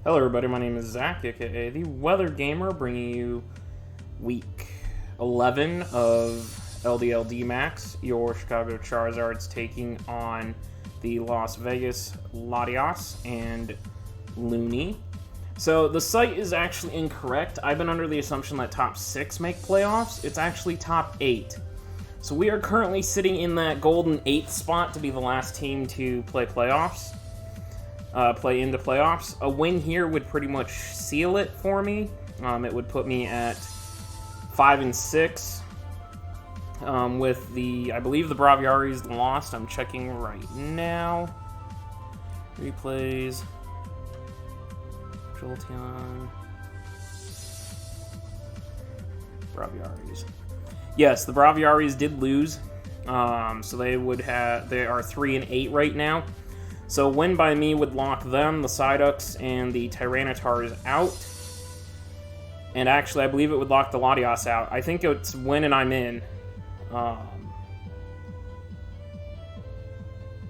Hello everybody, my name is Zach, aka the Weather Gamer, bringing you week 11 of LDL D-Max. Your Chicago Charizard's taking on the Las Vegas Latios and Looney. So the site is actually incorrect. I've been under the assumption that top 6 make playoffs. It's actually top 8. So we are currently sitting in that golden 8th spot to be the last team to play playoffs. Play into playoffs. A win here would pretty much seal it for me. It would put me at 5-6. With I believe the Braviari's lost. I'm checking right now. Replays. Jolteon. Braviari's. Yes, the Braviari's did lose. So they are 3-8 right now. So win by me would lock them, the Psyducks, and the Tyrannotars out. And actually, I believe it would lock the Latios out. I think it's win and I'm in.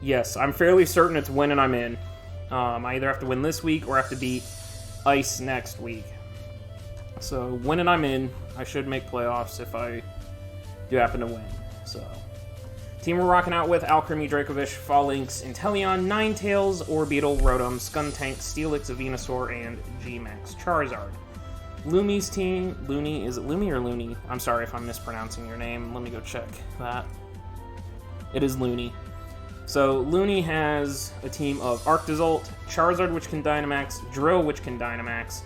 Yes, I'm fairly certain it's win and I'm in. I either have to win this week or have to beat Ice next week. So win and I'm in. I should make playoffs if I do happen to win. So team we're rocking out with: Alchemy, Dracovish, Falinks, Inteleon, Ninetales, Orbeetle, Rotom, Skuntank, Steelix, Venusaur, and G-Max Charizard. Lumi's team, Looney, is it Lumi or Looney? I'm sorry if I'm mispronouncing your name. Let me go check that. It is Looney. So Looney has a team of Arctozolt, Charizard, which can Dynamax, Drill, which can Dynamax,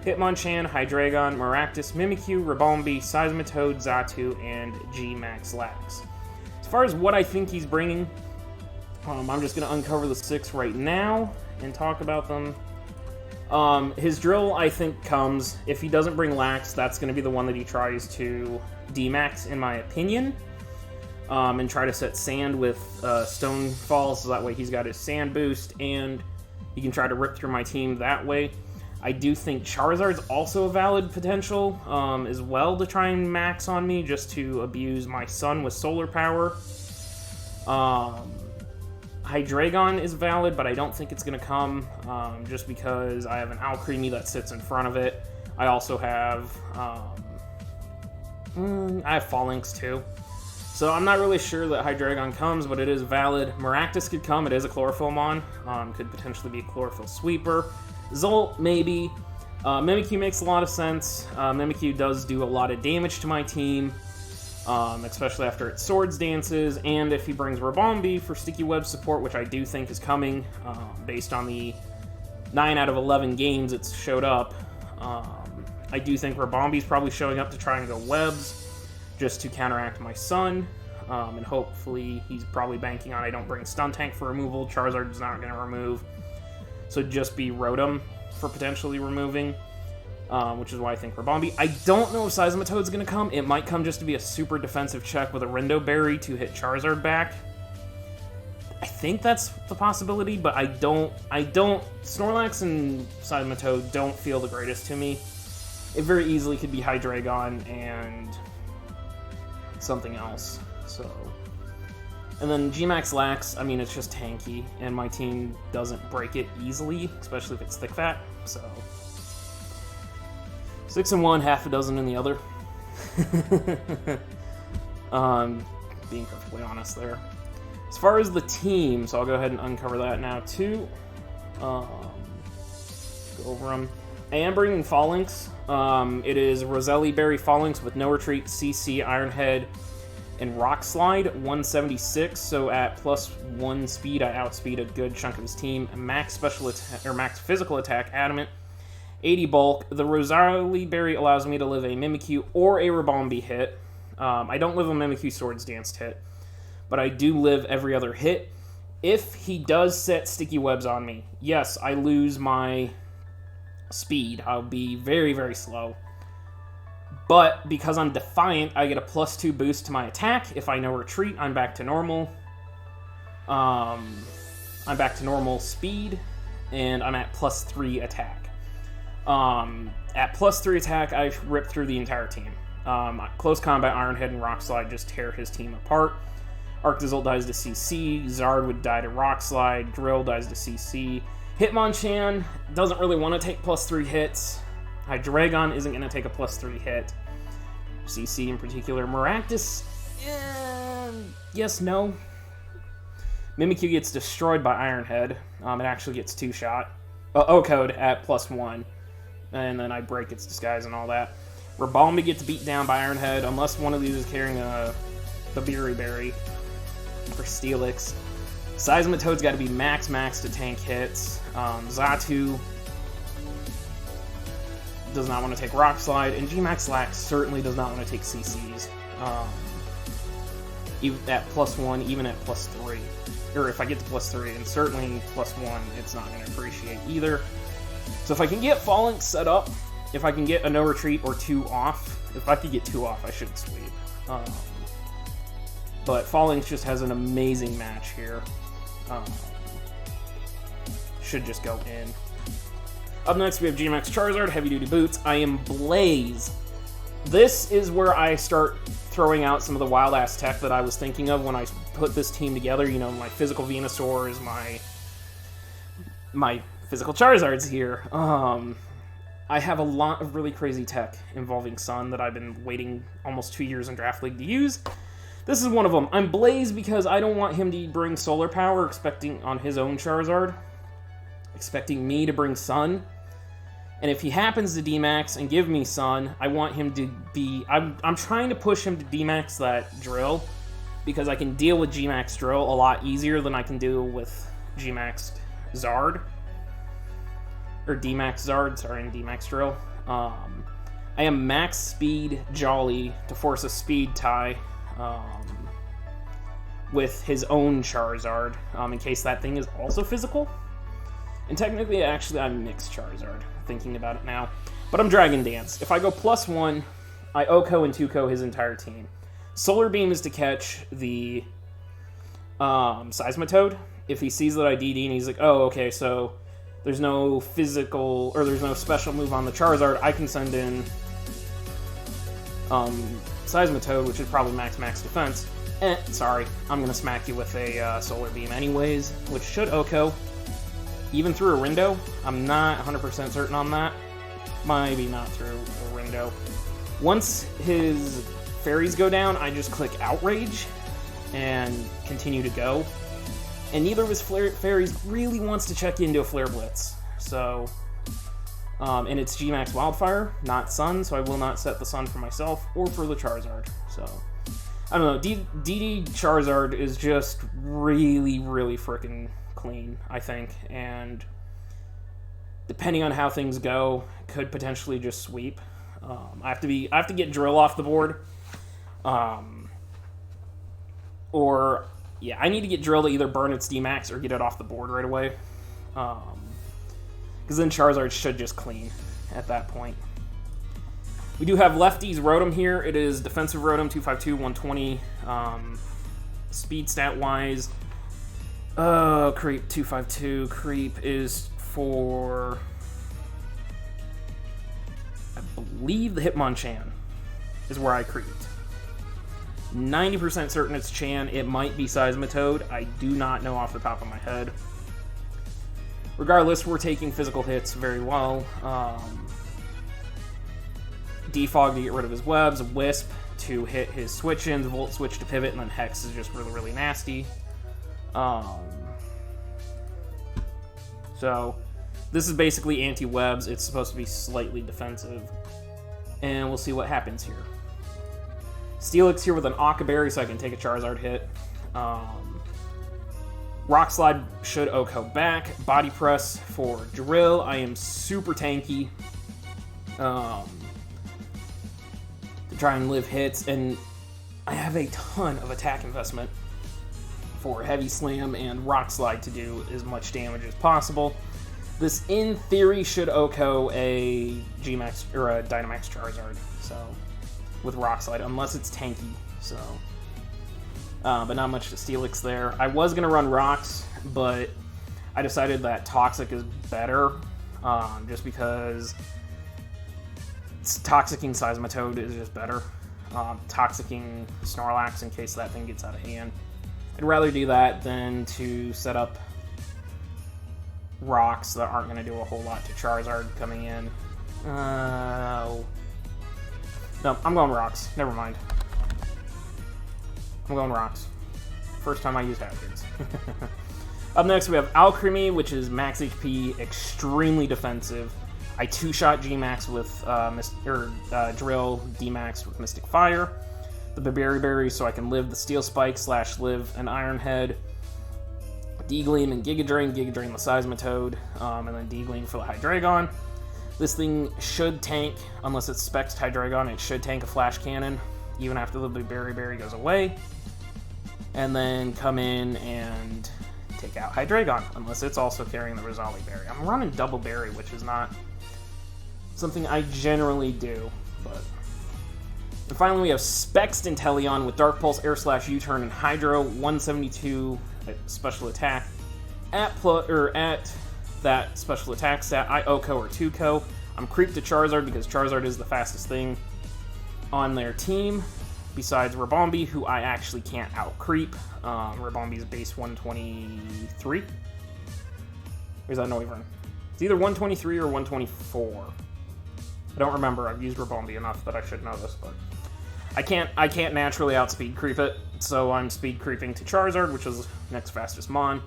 Hitmonchan, Hydreigon, Maractus, Mimikyu, Ribombee, Seismitoad, Xatu, and G-Max Lax. As far as what I think he's bringing, I'm just going to uncover the 6 right now and talk about them. His Drill, I think, comes. If he doesn't bring Lax, that's going to be the one that he tries to D-Max, in my opinion. And try to set Sand with Stonefall, so that way he's got his Sand boost, and he can try to rip through my team that way. I do think Charizard's also a valid potential as well to try and max on me, just to abuse my Sun with Solar Power. Hydreigon is valid, but I don't think it's going to come, just because I have an Alcremie that sits in front of it. I also have Falinks too. So I'm not really sure that Hydreigon comes, but it is valid. Maractus could come. It is a Chlorophyll Mon. Could potentially be a Chlorophyll Sweeper. Zolt, maybe. Mimikyu makes a lot of sense. Mimikyu does do a lot of damage to my team, especially after it Swords Dances, and if he brings Ribombee for Sticky Web support, which I do think is coming, based on the 9 out of 11 games it's showed up. I do think Ribombee's probably showing up to try and go Webs, just to counteract my Sun, and hopefully he's probably banking on I don't bring Stuntank for removal. Charizard's not going to remove. So just be Rotom for potentially removing, which is why I think Ribombee. I don't know if Seismitoad's going to come. It might come just to be a super defensive check with a Rindo Berry to hit Charizard back. I think that's the possibility, but I don't. Snorlax and Seismitoad don't feel the greatest to me. It very easily could be Hydreigon and something else. So. And then G-Max Lax, I mean, it's just tanky, and my team doesn't break it easily, especially if it's thick fat, so 6 in one, half a dozen in the other. Being perfectly honest there. As far as the team, so I'll go ahead and uncover that now too. Go over them. I am bringing Falinks. It is Roselli Berry Falinks with No Retreat, CC, Iron Head, and Rock Slide, 176. So at +1 speed, I outspeed a good chunk of his team. Max special attack, or max physical attack, Adamant, 80 bulk. The Roselli Berry allows me to live a Mimikyu or a Ribombee hit. I don't live a Mimikyu Swords Danced hit, but I do live every other hit. If he does set Sticky Webs on me, yes, I lose my speed. I'll be very, very slow. But because I'm Defiant, I get a +2 boost to my attack. If I no retreat, I'm back to normal. I'm back to normal speed, and I'm at +3 attack. At +3 attack, I rip through the entire team. Close combat, Iron Head, and Rock Slide just tear his team apart. Arctozolt dies to CC, Zard would die to Rock Slide, Drill dies to CC, Hitmonchan doesn't really want to take +3 hits. Hydreigon isn't going to take a +3 hit. CC in particular. Maractus, yes, no. Mimikyu gets destroyed by Iron Head. It actually gets 2-shot. O-Code at +1. And then I break its disguise and all that. Ribombee gets beat down by Iron Head, unless one of these is carrying the Berry for Steelix. Seismitoad's got to be max to tank hits. Xatu does not want to take Rock Slide, and Gmax Lax certainly does not want to take CCs. Even at +1, even at +3. Or if I get to +3, and certainly +1, it's not going to appreciate either. So if I can get Phalanx set up, if I can get a no retreat or 2 off, if I could get 2 off, I should sweep. But Phalanx just has an amazing match here. Should just go in. Up next, we have Gmax Charizard, Heavy Duty Boots. I am Blaze. This is where I start throwing out some of the wild-ass tech that I was thinking of when I put this team together. You know, my physical Venusaurs, my physical Charizards here. I have a lot of really crazy tech involving Sun that I've been waiting almost 2 years in Draft League to use. This is one of them. I'm Blaze because I don't want him to bring Solar Power on his own Charizard, expecting me to bring Sun. And if he happens to D-Max and give me Sun, I want him to be... I'm trying to push him to D-Max that Drill, because I can deal with G-Max Drill a lot easier than I can deal with G-Max Zard. Or D-Max Zard, sorry, and D-Max Drill. I am Max Speed Jolly to force a Speed tie with his own Charizard, in case that thing is also physical. And technically, actually, I'm Mixed Charizard, thinking about it now. But I'm Dragon Dance. If I go +1, I OHKO and 2KO his entire team. Solar Beam is to catch the Seismitoad. If he sees that I DD and he's like, oh, okay, so there's no physical, or there's no special move on the Charizard, I can send in Seismitoad, which is probably max defense. Sorry, I'm going to smack you with a Solar Beam anyways, which should OHKO. Even through a Rindo, I'm not 100% certain on that. Maybe not through a Rindo. Once his fairies go down, I just click Outrage and continue to go. And neither of his fairies really wants to check into a Flare Blitz. So, and it's Gmax Wildfire, not Sun, so I will not set the Sun for myself or for the Charizard. So, I don't know. DD Charizard is just really freaking clean, I think, and depending on how things go, could potentially just sweep. I have to get Drill off the board, or yeah, I need to get Drill to either burn its D-Max or get it off the board right away, because then Charizard should just clean at that point. We do have Lefty's Rotom here. It is defensive Rotom, 252, 120, speed stat wise. Creep 252. Creep is for, I believe, the Hitmonchan is where I creeped. 90% certain it's Chan. It might be Seismitoad. I do not know off the top of my head. Regardless, we're taking physical hits very well. Defog to get rid of his webs. Wisp to hit his switch-ins. Volt Switch to pivot, and then Hex is just really nasty. So this is basically anti-webs. It's supposed to be slightly defensive, and we'll see what happens here. Steelix here with an Occaberry, so I can take a Charizard hit. Rock Slide should OHKO back. Body Press for Drill. I am super tanky to try and live hits, and I have a ton of attack investment for Heavy Slam and Rock Slide to do as much damage as possible. This, in theory, should OHKO a Gmax or a Dynamax Charizard, so with Rock Slide, unless it's tanky. So, but not much to Steelix there. I was gonna run Rocks, but I decided that Toxic is better, just because Toxicking Seismitoad is just better. Toxicking Snorlax in case that thing gets out of hand. I'd rather do that than to set up rocks that aren't going to do a whole lot to Charizard coming in. No, I'm going rocks. Never mind. I'm going rocks. First time I use hazards. Up next, we have Alcremie, which is max HP, extremely defensive. I two-shot G-Max with Drill, D-Max with Mystic Fire. The Berry so I can live the Steel Spike / live an Iron Head. D-Gleam and Giga Drain the Seismitoad, and then D-Gleam for the Hydreigon. This thing should tank, unless it's Specs Hydreigon, it should tank a Flash Cannon, even after the Berry goes away. And then come in and take out Hydreigon, unless it's also carrying the Rosali Berry. I'm running double Berry, which is not something I generally do, but... And finally, we have Spexed Inteleon with Dark Pulse, Air Slash, U-Turn, and Hydro, 172 special attack. At that special attack stat, I OHKO or 2KO. I'm creeped to Charizard because Charizard is the fastest thing on their team, besides Rabombi, who I actually can't out-creep. Rabombi's base 123? Or is that Noivern? It's either 123 or 124. I don't remember. I've used Rabombi enough that I should know this, but I can't naturally outspeed creep it, so I'm speed creeping to Charizard, which is next fastest Mon.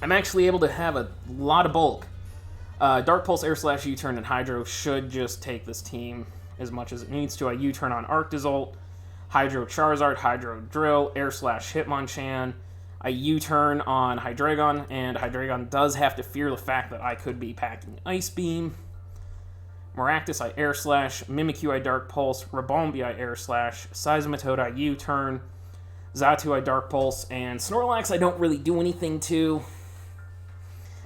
I'm actually able to have a lot of bulk. Dark Pulse, Air Slash, U-Turn, and Hydro should just take this team as much as it needs to. I U-Turn on Arctozolt, Hydro Charizard, Hydro Drill, Air Slash Hitmonchan. I U-Turn on Hydreigon, and Hydreigon does have to fear the fact that I could be packing Ice Beam. Maractus, I Air Slash. Mimikyu, I Dark Pulse. Rabombi, I Air Slash. Seismitoad, I U-Turn. Xatu, I Dark Pulse. And Snorlax, I don't really do anything to.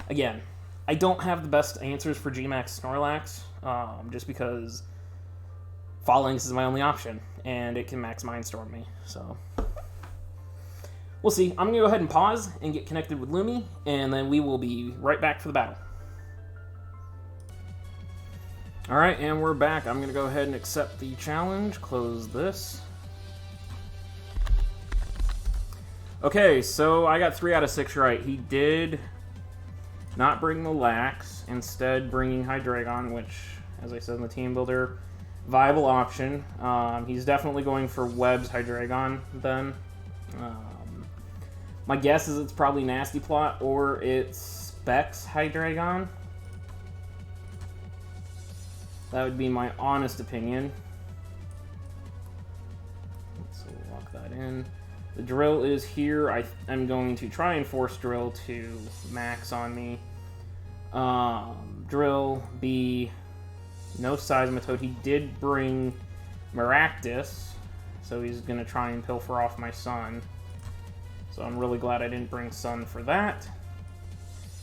Again, I don't have the best answers for G-Max Snorlax, just because Phalanx is my only option, and it can max Mindstorm me, so... We'll see. I'm going to go ahead and pause and get connected with Lumi, and then we will be right back for the battle. Alright, and we're back. I'm going to go ahead and accept the challenge, close this. Okay, so I got 3 out of 6 right. He did not bring the Lax, instead bringing Hydreigon, which, as I said in the team builder, viable option. He's definitely going for Webb's Hydreigon then. My guess is it's probably Nasty Plot or it's Specs Hydreigon. That would be my honest opinion. So we'll lock that in. The Drill is here. I'm going to try and force Drill to max on me. Drill, B, no Seismitoad. He did bring Maractus, so he's going to try and pilfer off my Sun. So I'm really glad I didn't bring Sun for that.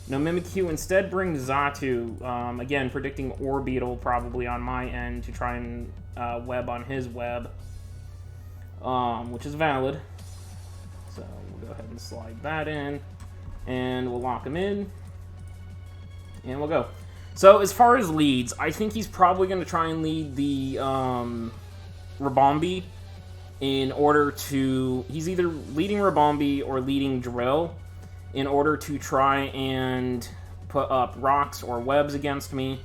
No Mimikyu, instead bring Xatu. Again, predicting Orbeetle probably on my end to try and web on his web, which is valid. So we'll go ahead and slide that in, and we'll lock him in, and we'll go. So as far as leads, I think he's probably going to try and lead the Rabombi in order to... He's either leading Rabombi or leading Drill in order to try and put up rocks or webs against me.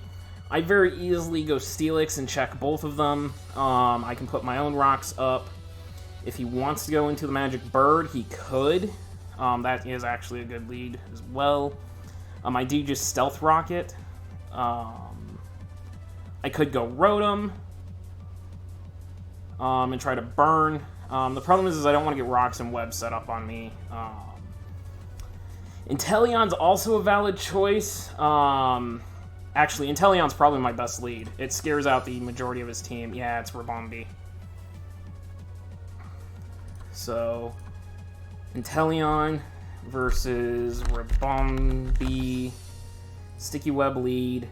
I very easily go Steelix and check both of them. I can put my own rocks up. If he wants to go into the Magic Bird, he could. That is actually a good lead as well. I do just Stealth Rocket. I could go Rotom and try to burn. The problem is I don't want to get rocks and webs set up on me. Inteleon's also a valid choice. Actually, Inteleon's probably my best lead. It scares out the majority of his team. Yeah, it's Rabombi. So, Inteleon versus Rabombi. Sticky Web lead.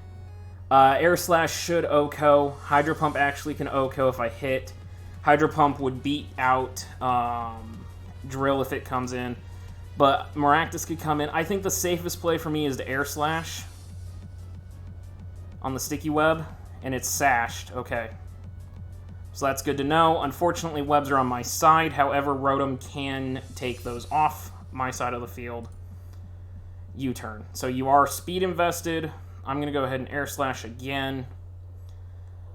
Air Slash should OHKO. Hydro Pump actually can OHKO if I hit. Hydro Pump would beat out Drill if it comes in. But Maractus could come in. I think the safest play for me is to Air Slash on the Sticky Web. And it's sashed. Okay. So that's good to know. Unfortunately, webs are on my side. However, Rotom can take those off my side of the field. U-turn. So you are speed invested. I'm going to go ahead and air slash again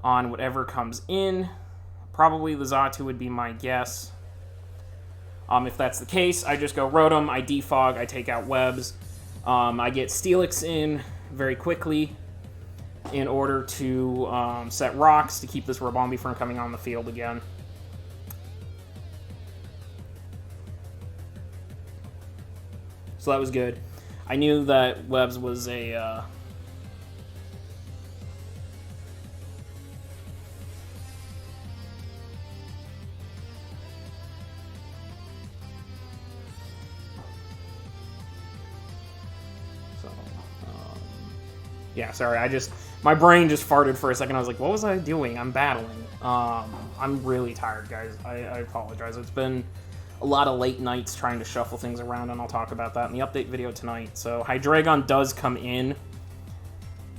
on whatever comes in. Probably the Xatu would be my guess. If that's the case, I just go Rotom, I defog, I take out webs. I get Steelix in very quickly in order to set rocks to keep this Ribombee from coming on the field again. So that was good. I knew that webs was a... yeah, sorry, my brain just farted for a second. I was like, what was I doing? I'm battling. I'm really tired, guys. I apologize. It's been a lot of late nights trying to shuffle things around, and I'll talk about that in the update video tonight. So, Hydreigon does come in.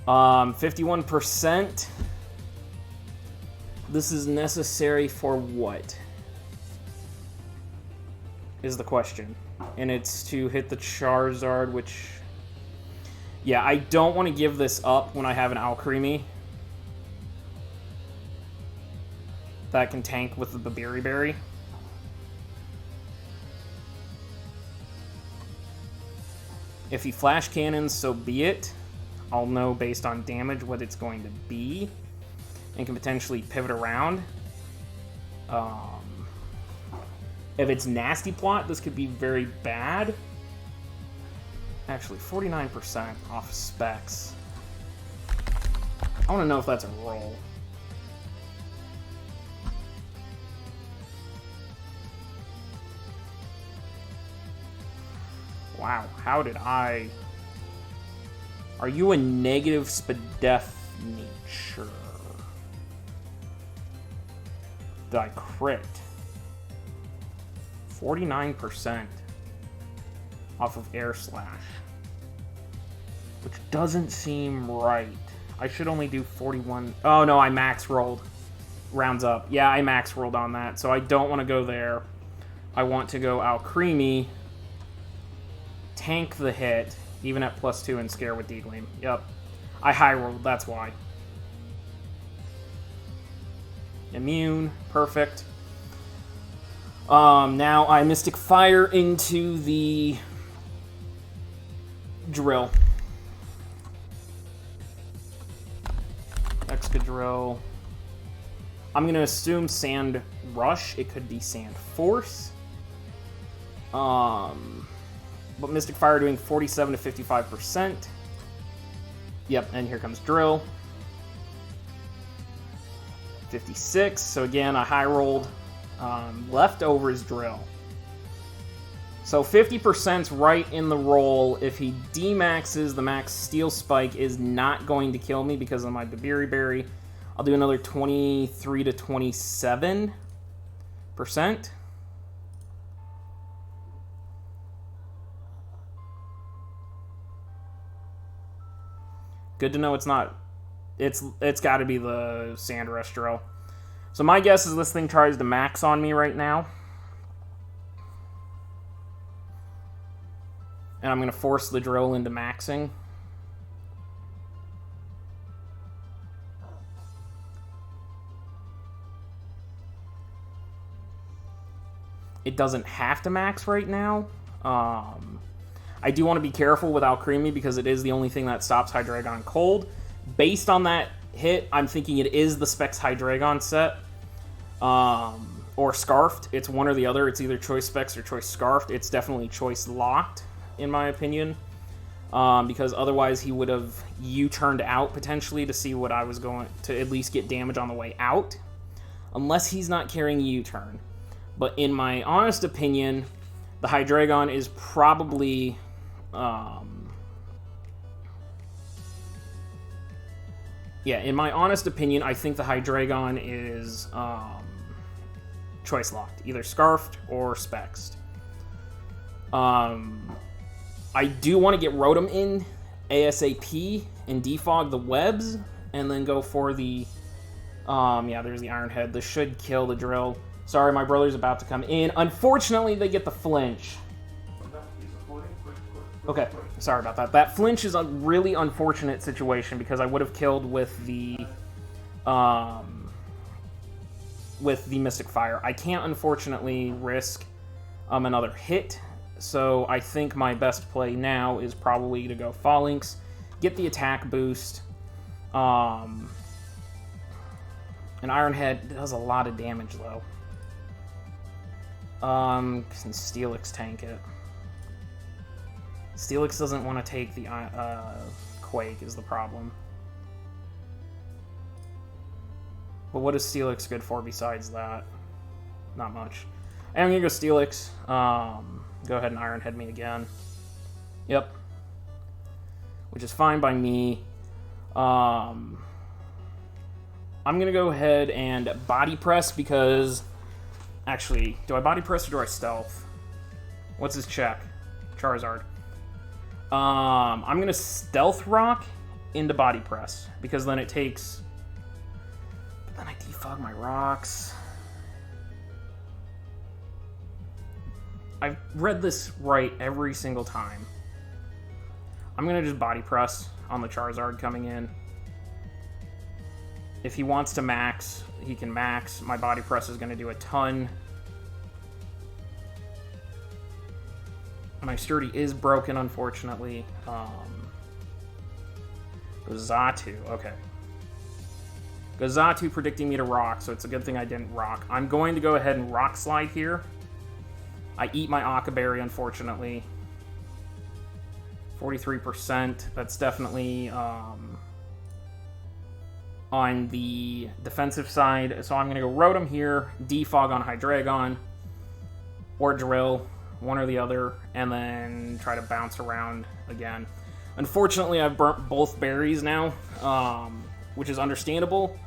51%. This is necessary for what? Is the question. And it's to hit the Charizard, which... yeah, I don't want to give this up when I have an Alcremie that can tank with the Berry. If he Flash Cannons, so be it. I'll know based on damage what it's going to be and can potentially pivot around. If it's Nasty Plot, this could be very bad. Actually, 49% off specs. I want to know if that's a roll. Wow, how did I... Are you a negative Spadef nature? Did I crit? 49% off of Air Slash. Which doesn't seem right. I should only do 41... Oh, no, I max rolled. Rounds up. Yeah, I max rolled on that, so I don't want to go there. I want to go Alcremie, tank the hit, even at +2 and scare with D-Gleam. Yep. I high rolled, that's why. Immune. Perfect. Now I Mystic Fire into the Drill. Excadrill. I'm going to assume Sand Rush. It could be Sand Force. But Mystic Fire doing 47 to 55%. Yep, and here comes Drill. 56. So again, I high rolled. Leftovers Drill. So 50%'s right in the roll. If he D-maxes, the max Steel Spike is not going to kill me because of my Berry. I'll do another 23 to 27%. Good to know it's not. It's got to be the Sand Rush Drill. So my guess is this thing tries to max on me right now. And I'm going to force the Drill into maxing. It doesn't have to max right now. I do want to be careful with Alcremie because it is the only thing that stops Hydreigon cold. Based on that hit, I'm thinking it is the Specs Hydreigon set. Or Scarfed. It's one or the other. It's either Choice Specs or Choice Scarfed. It's definitely Choice Locked, in my opinion. Because otherwise he would have U-turned out potentially to see what I was going to at least get damage on the way out. Unless he's not carrying U-turn. But in my honest opinion, the Hydreigon is probably... yeah, in my honest opinion, I think the Hydreigon is choice locked, either Scarfed or Spexed. I do want to get Rotom in ASAP and defog the webs, and then go for the yeah, there's the Iron Head. This should kill the Drill. Sorry, my brother's about to come in. Unfortunately, they get the flinch. Okay, sorry about that. That flinch is a really unfortunate situation because I would have killed with the Mystic Fire. I can't, unfortunately, risk another hit, so I think my best play now is probably to go Phalanx, get the attack boost. An Iron Head does a lot of damage, though. Can Steelix tank it? Steelix doesn't want to take the Quake is the problem. But what is Steelix good for besides that? Not much. I'm going to go Steelix. Go ahead and Iron Head me again. Yep. Which is fine by me. I'm going to go ahead and Body Press because... Actually, do I Body Press or do I Stealth? What's his check? Charizard. I'm going to Stealth Rock into Body Press, because then it takes... But then I defog my rocks. I've read this right every single time. I'm going to just Body Press on the Charizard coming in. If he wants to max, he can max. My Body Press is going to do a ton. My Sturdy is broken, unfortunately. Xatu, okay. Xatu predicting me to rock, so it's a good thing I didn't rock. I'm going to go ahead and Rock Slide here. I eat my Occa Berry, unfortunately. 43%. That's definitely on the defensive side. So I'm going to go Rotom here, Defog on Hydreigon, or Drill. One or the other, and then try to bounce around again. Unfortunately, I've burnt both berries now, which is understandable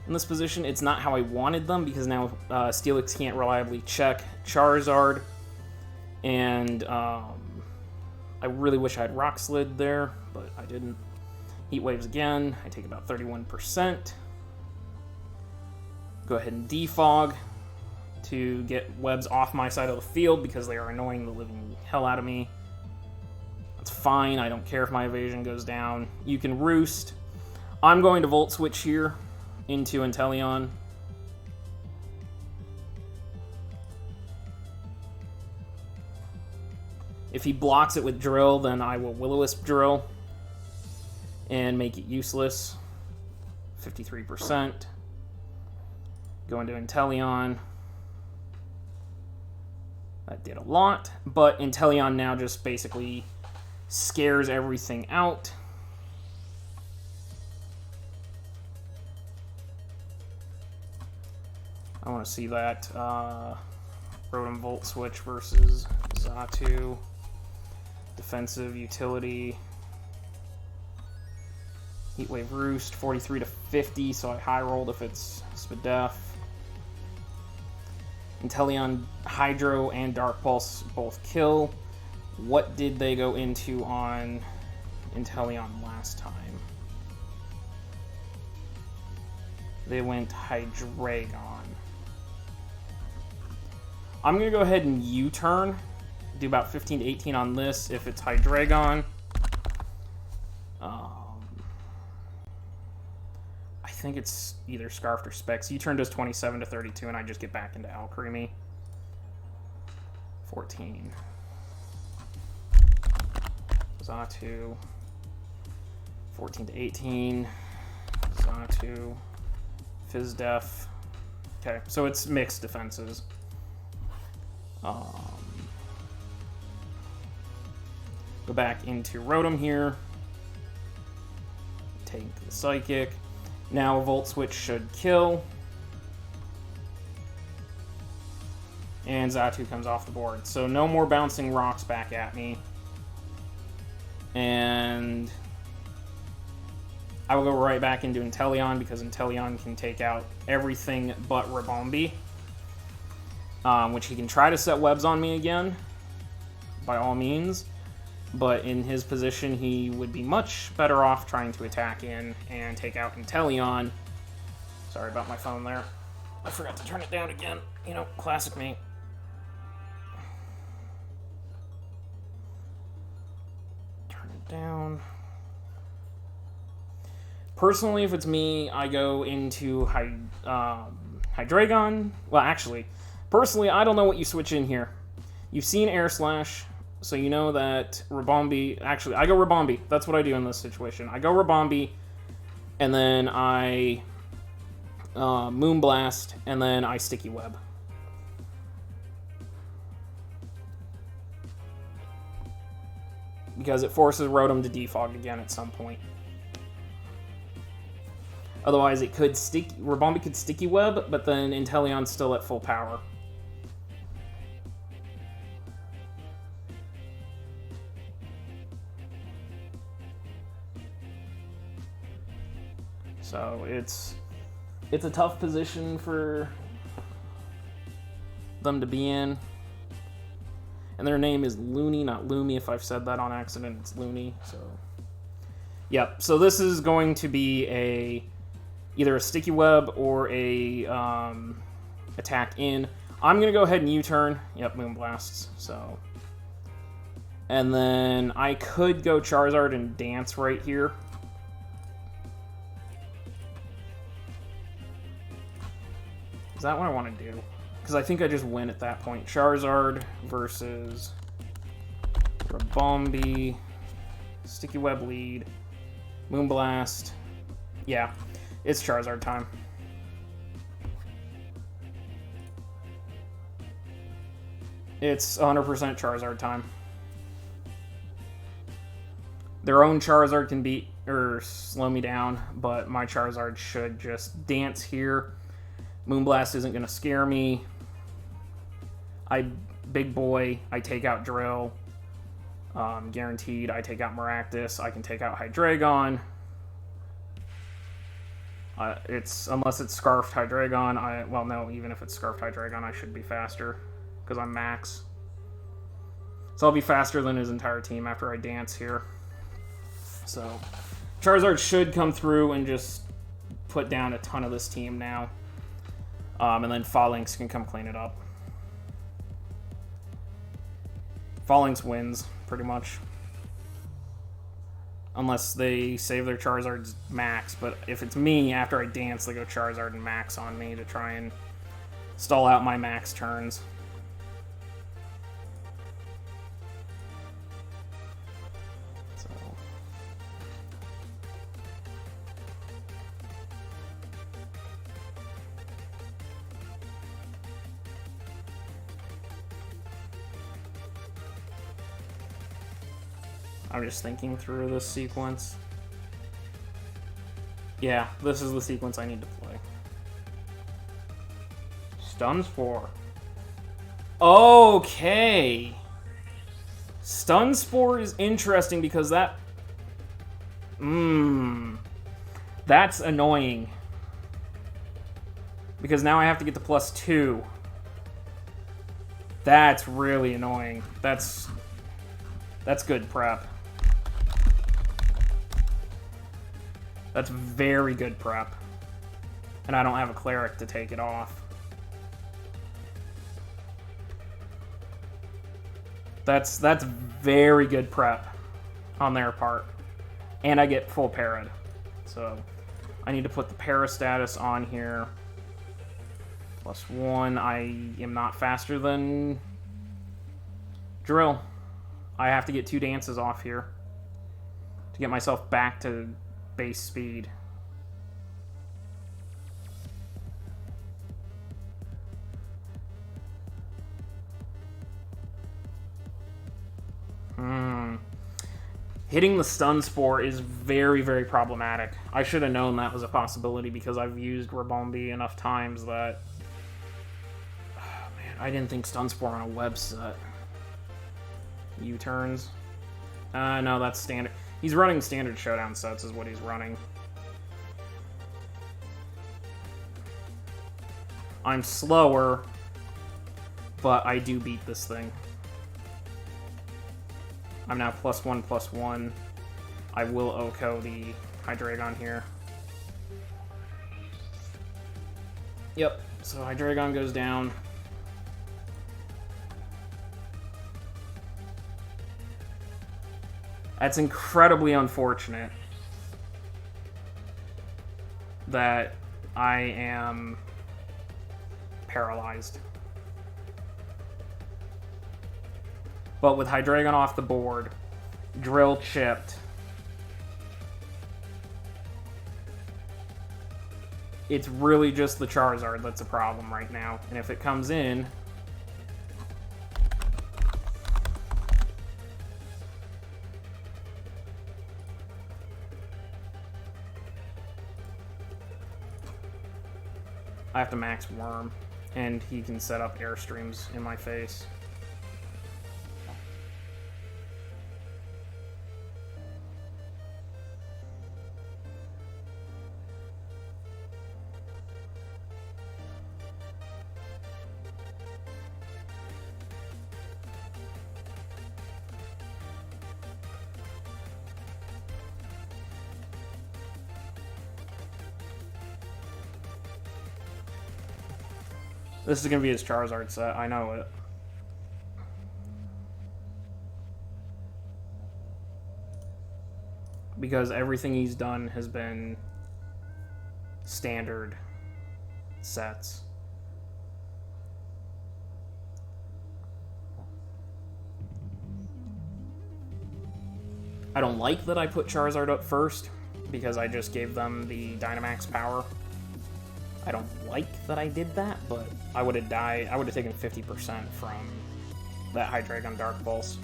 in this position. It's not how I wanted them, because now Steelix can't reliably check Charizard, and I really wish I had Rock Slid there, but I didn't. Heat Waves again. I take about 31%. Go ahead and Defog to get webs off my side of the field because they are annoying the living hell out of me. That's fine. I don't care if my evasion goes down. You can Roost. I'm going to Volt Switch here into Inteleon. If he blocks it with Drill, then I will Will-O-Wisp Drill and make it useless. 53%. Go into Inteleon. That did a lot, but Inteleon now just basically scares everything out. I want to see that Rotom Volt Switch versus Xatu. Defensive, utility. Heat Wave Roost, 43 to 50, so I high rolled if it's Spadef. Inteleon, Hydro, and Dark Pulse both kill. What did they go into on Inteleon last time? They went Hydreigon. I'm going to go ahead and U-turn. Do about 15 to 18 on this if it's Hydreigon. I think it's either Scarfed or Specs. U-turn does 27 to 32, and I just get back into Alcremie. 14. Xatu. 14 to 18. Xatu. Fizdef. Okay, so it's mixed defenses. Go back into Rotom here. Take the Psychic. Now a Volt Switch should kill. And Xatu comes off the board. So no more bouncing rocks back at me. And I will go right back into Inteleon because Inteleon can take out everything but Ribombee. Which he can try to set webs on me again, by all means. But in his position, he would be much better off trying to attack in and take out Inteleon. Sorry about my phone there. I forgot to turn it down again. You know, classic me. down. Personally, if it's me, I go into Hydreigon. Well, actually, personally, I don't know what you switch in here. You've seen Air Slash, so you know that Ribombee... Actually, I go Ribombee. That's what I do in this situation. I go Ribombee, and then I Moonblast, and then I Sticky Web. Because it forces Rotom to defog again at some point. Otherwise, it could Ribombee could Sticky Web, but then Inteleon's still at full power. So it's a tough position for them to be in. And their name is Looney, not Loomy. If I've said that on accident, it's Looney. So, yep. So this is going to be either a Sticky Web or a attack in. I'm going to go ahead and U-turn. Yep, Moonblasts. So, and then I could go Charizard and Dance right here. Is that what I want to do? Because I think I just win at that point. Charizard versus Ribombee. Sticky Web lead. Moonblast. Yeah, it's Charizard time. It's 100% Charizard time. Their own Charizard can beat or slow me down, but my Charizard should just dance here. Moonblast isn't going to scare me. Big boy, I take out Drill. Guaranteed, I take out Maractus. I can take out Hydreigon. Unless it's Scarfed Hydreigon. Well, no, even if it's Scarfed Hydreigon, I should be faster because I'm max. So I'll be faster than his entire team after I dance here. So Charizard should come through and just put down a ton of this team now. And then Phalanx can come clean it up. Phalanx wins, pretty much. Unless they save their Charizard's max. But if it's me, after I dance, they go Charizard and max on me to try and stall out my max turns. I'm just thinking through this sequence. Yeah, this is the sequence I need to play. Stun Spore. Okay. Stun Spore is interesting because that... That's annoying. Because now I have to get to +2. That's really annoying. That's good prep. That's very good prep. And I don't have a Cleric to take it off. That's very good prep on their part. And I get full parried. So I need to put the para status on here. +1. I am not faster than Drill. I have to get 2 dances off here to get myself back to base speed. Hitting the Stun Spore is very, very problematic. I should have known that was a possibility because I've used Ribombee enough times that... Oh, man, I didn't think Stun Spore on a web set. U-turns. No, that's standard. He's running standard showdown sets is what he's running. I'm slower, but I do beat this thing. I'm now +1/+1. I will OHKO the Hydreigon here. Yep, so Hydreigon goes down. That's incredibly unfortunate that I am paralyzed. But with Hydreigon off the board, Drill chipped, it's really just the Charizard that's a problem right now. And if it comes in, I have to max Worm, and he can set up Airstreams in my face. This is going to be his Charizard set, I know it. Because everything he's done has been standard sets. I don't like that I put Charizard up first, because I just gave them the Dynamax power. I don't like that I did that, but I would have died. I would have taken 50% from that Hydreigon Dark Pulse,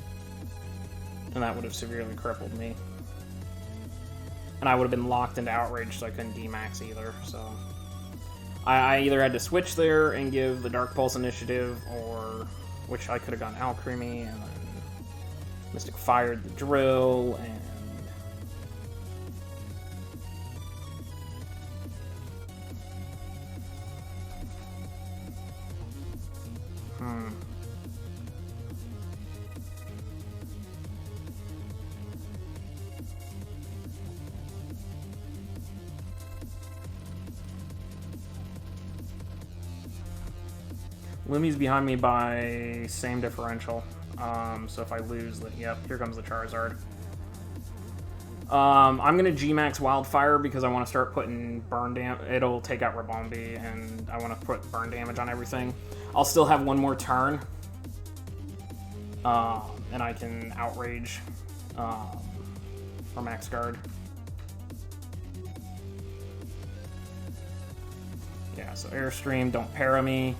and that would have severely crippled me. And I would have been locked into Outrage, so I couldn't D-Max either. So I either had to switch there and give the Dark Pulse initiative, or which I could have gone Alcremie, and then Mystic Fired the Drill, and Lumi's behind me by same differential. So if I lose, then yep, here comes the Charizard. I'm gonna G-Max Wildfire because I want to start putting burn damage. It'll take out Ribombee, and I want to put burn damage on everything. I'll still have one more turn, and I can Outrage or Max Guard. Yeah, so Airstream, don't para me.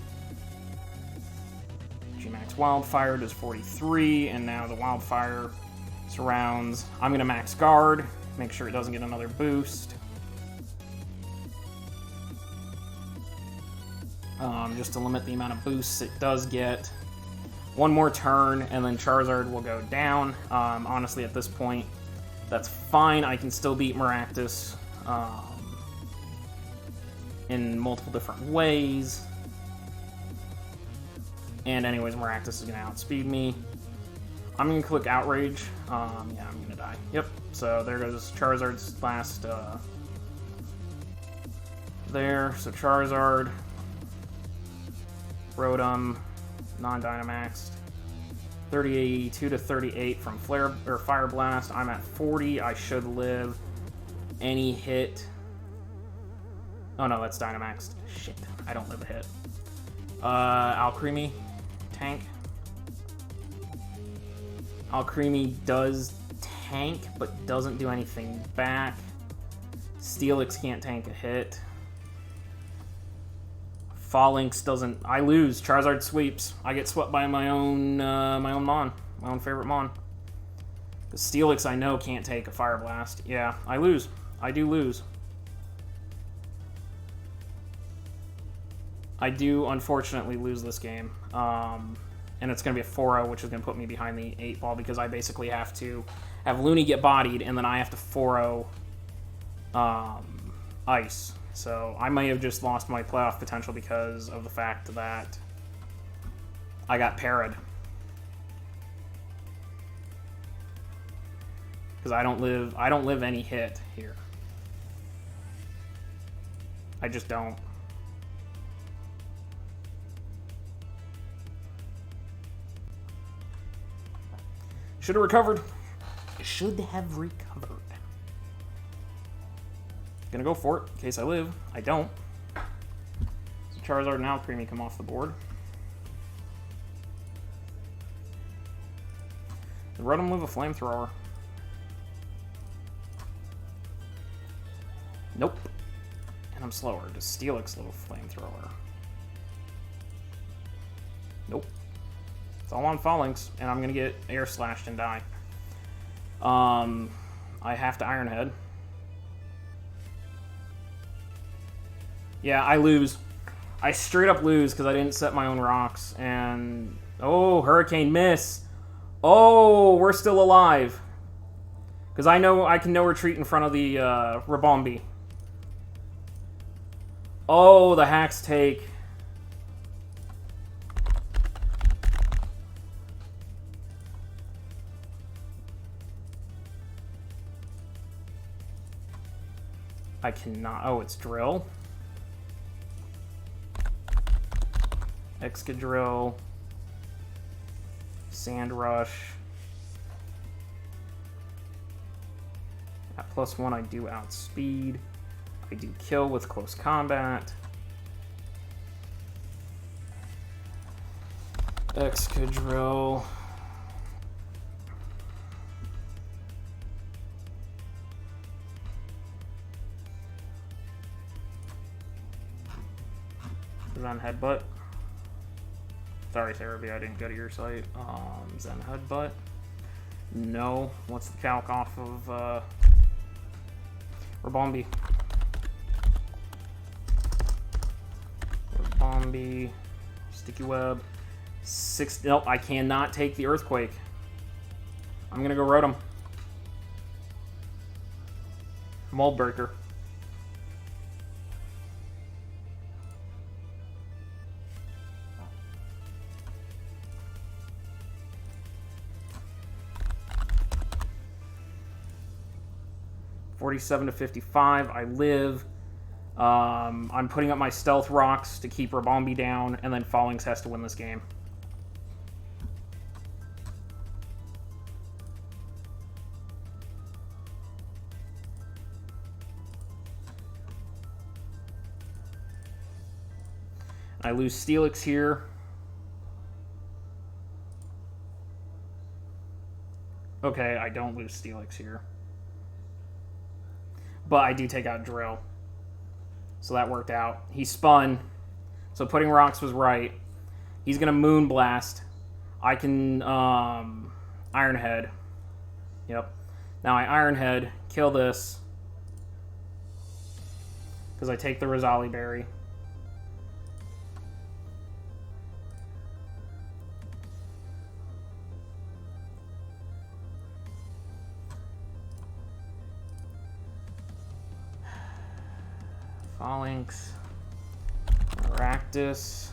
G-Max Wildfire does 43, and now the Wildfire surrounds. I'm going to Max Guard, make sure it doesn't get another boost. Just to limit the amount of boosts it does get. One more turn, and then Charizard will go down. Honestly, at this point, that's fine. I can still beat Maractus in multiple different ways. And anyways, Maractus is going to outspeed me. I'm going to click Outrage. Yeah, I'm going to die. Yep, so there goes Charizard's last there. So Charizard, Rotom, non-Dynamaxed. 32 to 38 from Flare or Fire Blast. I'm at 40. I should live. Any hit. Oh no, that's Dynamaxed. Shit, I don't live a hit. Alcremie. Tank. Alcremie does tank, but doesn't do anything back. Steelix can't tank a hit. Phalanx doesn't. I lose. Charizard sweeps. I get swept by my own Mon, my own favorite Mon. The Steelix I know can't take a Fire Blast. Yeah, I lose. I do lose. I do, unfortunately, lose this game. And it's going to be a 4-0, which is going to put me behind the 8-ball, because I basically have to have Looney get bodied, and then I have to 4-0 Ice. So I may have just lost my playoff potential because of the fact that I got parried. Because I don't live any hit here. I just don't. Should have recovered. should have recovered. Gonna go for it in case I live. I don't. So Charizard and Alcremie come off the board. The Rotom with a Flamethrower. Nope. And I'm slower. Does Steelix little Flamethrower? Nope. It's all on Fallings, and I'm gonna get Air Slashed and die. I have to Iron Head. Yeah, I lose. I straight up lose because I didn't set my own rocks. And oh, Hurricane miss. Oh, we're still alive. Because I know I can no retreat in front of the Rabombi. Oh, the hacks take. I cannot. Oh, it's Drill. Excadrill. Sand Rush. At +1, I do outspeed. I do kill with close combat. Excadrill. Zen Headbutt. Sorry, Therapy, I didn't go to your site. Zen Headbutt. No. What's the calc off of Rabombi? Rabombi. Sticky Web. 6. Nope, I cannot take the Earthquake. I'm gonna go Rotom. Mold Breaker. $47 to $55. I live. I'm putting up my Stealth Rocks to keep Rabombi down, and then Fallings has to win this game. I lose Steelix here. Okay, I don't lose Steelix here. But I do take out Drill. So that worked out. He spun. So putting rocks was right. He's going to Moonblast. I can Iron Head. Yep. Now I Iron Head, kill this. Because I take the Rosali Berry. Phalanx, Rakdos.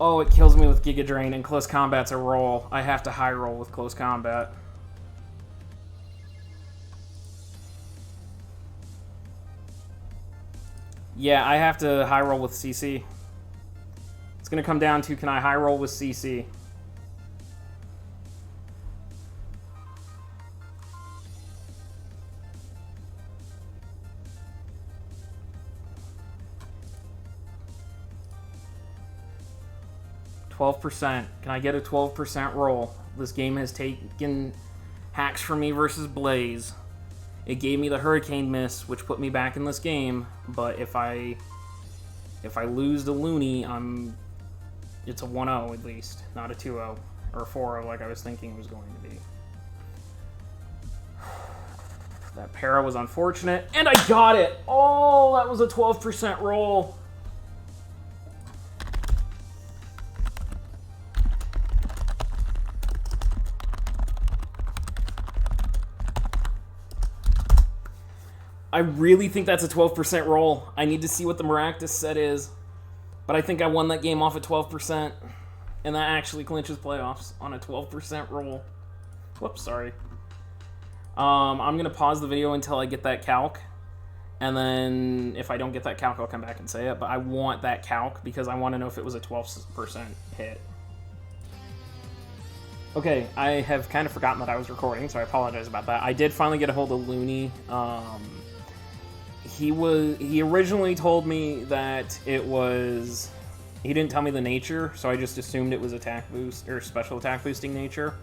Oh, it kills me with Giga Drain, and close combat's a roll. I have to high roll with close combat. Yeah, I have to high roll with CC. It's gonna come down to, can I high roll with CC? %. Can I get a 12% roll? This game has taken hacks from me versus Blaze. It gave me the Hurricane miss, which put me back in this game. But if I lose the Looney, it's a 1-0 at least, not a 2-0 or a 4-0 like I was thinking it was going to be. That para was unfortunate, and I got it. Oh, that was a 12% roll. I really think that's a 12% roll. I need to see what the Maractus set is. But I think I won that game off at 12%. And that actually clinches playoffs on a 12% roll. Whoops, sorry. I'm going to pause the video until I get that calc. And then if I don't get that calc, I'll come back and say it. But I want that calc because I want to know if it was a 12% hit. Okay, I have kind of forgotten that I was recording, so I apologize about that. I did finally get a hold of Looney. He originally told me that it was... He didn't tell me the nature, so I just assumed it was attack boost, or special attack boosting nature.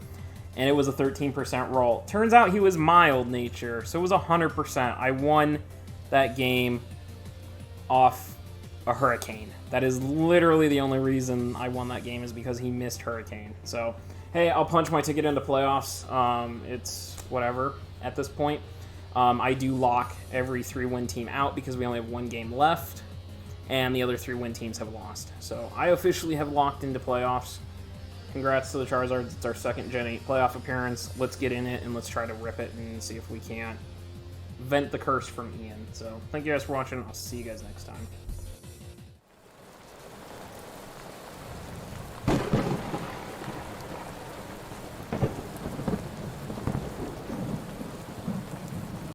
And it was a 13% roll. Turns out he was mild nature, so it was 100%. I won that game off a Hurricane. That is literally the only reason I won that game, is because he missed Hurricane. So, hey, I'll punch my ticket into playoffs. It's whatever at this point. I do lock every 3-win team out because we only have one game left, and the other 3-win teams have lost. So I officially have locked into playoffs. Congrats to the Charizards. It's our second Gen 8 playoff appearance. Let's get in it, and let's try to rip it and see if we can't vent the curse from Ian. So thank you guys for watching. I'll see you guys next time.